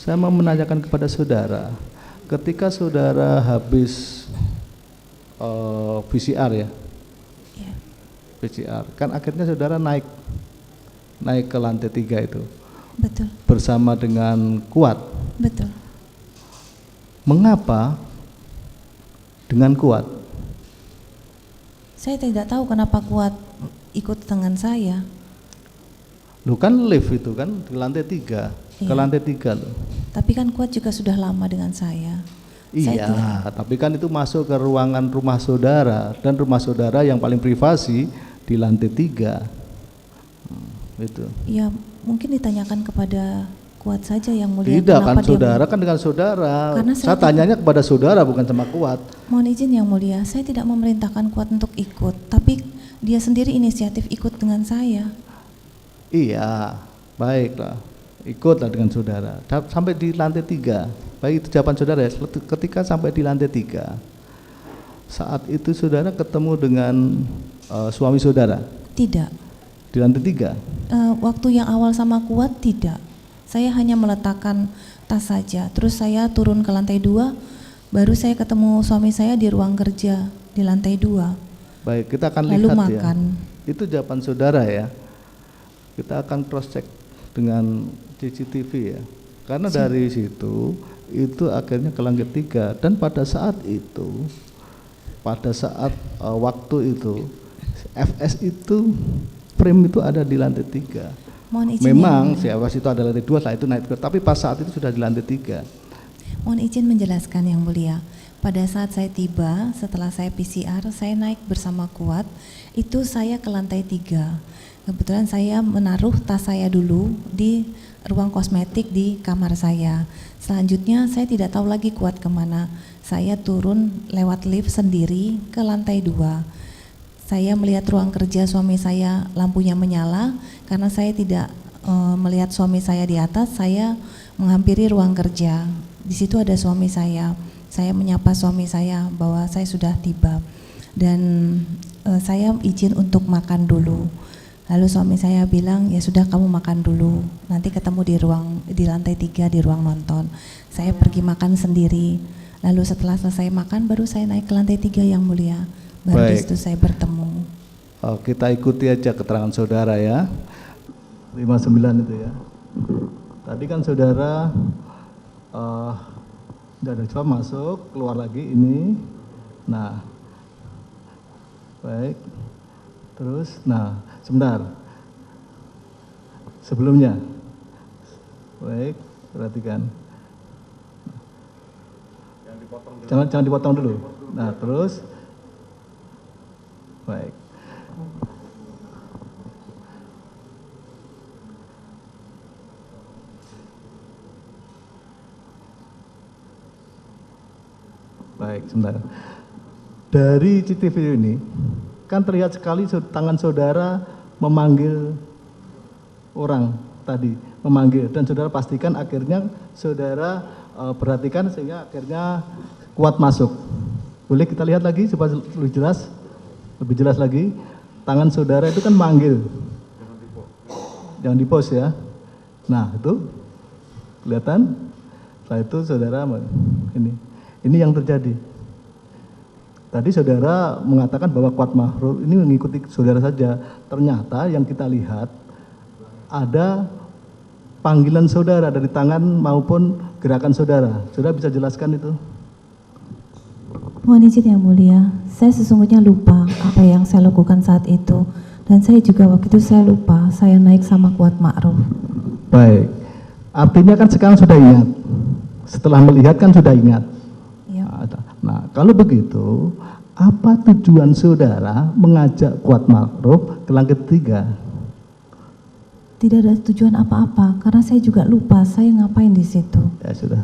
Saya mau menanyakan kepada saudara, ketika saudara habis PCR ya, Ya, PCR, kan akhirnya saudara naik ke lantai 3 itu betul, bersama dengan Kuat. betul. Mengapa dengan Kuat? Saya tidak tahu kenapa Kuat ikut dengan saya. Lu kan lift itu kan di lantai 3, ke Iya. lantai 3 loh. Tapi kan Kuat juga sudah lama dengan saya. Iya, tapi kan itu masuk ke ruangan rumah saudara, dan rumah saudara yang paling privasi di lantai 3. Itu. Ya, mungkin ditanyakan kepada Kuat saja yang mulia. Tidak kan kenapa dia saudara, kan dengan saudara. Karena Saya saya tanyanya kepada saudara bukan sama Kuat. Mohon izin yang mulia, saya tidak memerintahkan Kuat untuk ikut, tapi dia sendiri inisiatif ikut dengan saya. Iya, baiklah, ikutlah dengan saudara sampai di lantai 3. Baik, itu jawaban saudara ya. Ketika sampai di lantai 3, saat itu saudara ketemu dengan suami saudara Tidak. di lantai 3. Waktu yang awal sama Kuat tidak. Saya hanya meletakkan tas saja. Terus saya turun ke lantai 2, baru saya ketemu suami saya di ruang kerja di lantai 2. Baik, kita akan Lalu lihat makan. ya. Itu jawaban saudara ya. Kita akan cross check dengan CCTV ya. Karena dari situ itu akhirnya ke lantai 3, dan pada saat itu, waktu itu FS itu frame itu ada di lantai 3. Mohon izin Memang yang mulia. si FS itu ada lantai 2, setelah itu naik ke, tapi pas saat itu sudah di lantai 3. Mohon izin menjelaskan yang mulia. Pada saat saya tiba, setelah saya PCR, saya naik bersama Kuat, itu saya ke lantai 3. Kebetulan saya menaruh tas saya dulu di ruang kosmetik di kamar saya. Selanjutnya saya tidak tahu lagi Kuat kemana. Saya turun lewat lift sendiri ke lantai 2. Saya melihat ruang kerja suami saya, lampunya menyala. Karena saya tidak melihat suami saya di atas, saya menghampiri ruang kerja. Di situ ada suami saya. Saya menyapa suami saya bahwa saya sudah tiba, dan saya izin untuk makan dulu. Lalu suami saya bilang, ya sudah kamu makan dulu, nanti ketemu di lantai 3 di ruang nonton. Saya pergi makan sendiri. Lalu setelah selesai makan baru saya naik ke lantai 3 yang mulia. Baru di situ saya bertemu. Kita ikuti aja keterangan saudara ya. 59 itu ya. Tadi kan saudara ada coba masuk, keluar lagi ini. Nah, baik. Terus, nah, sebentar. Sebelumnya, baik, perhatikan. Jangan dipotong dulu. Nah, terus, baik. Baik, sebentar. Dari CCTV ini kan terlihat sekali tangan saudara memanggil orang tadi, memanggil, dan saudara pastikan akhirnya saudara perhatikan sehingga akhirnya Kuat masuk. Boleh kita lihat lagi supaya lebih jelas lagi. Tangan saudara itu kan manggil. Jangan di pause ya. Nah, itu kelihatan. Setelah itu saudara ini yang terjadi. Tadi saudara mengatakan bahwa Kuat Makhluk ini mengikuti saudara saja. Ternyata yang kita lihat ada panggilan saudara dari tangan maupun gerakan saudara. Saudara bisa jelaskan itu? Mohon izin yang mulia, saya sesungguhnya lupa apa yang saya lakukan saat itu, dan saya juga waktu itu saya lupa saya naik sama Kuat Ma'ruf. Baik, artinya kan sekarang sudah ingat. Setelah melihat kan sudah ingat. Ya. Nah, kalau begitu, apa tujuan saudara mengajak Kuat Ma'ruf ke lantai 3? Tidak ada tujuan apa-apa, karena saya juga lupa saya ngapain di situ. Ya sudah.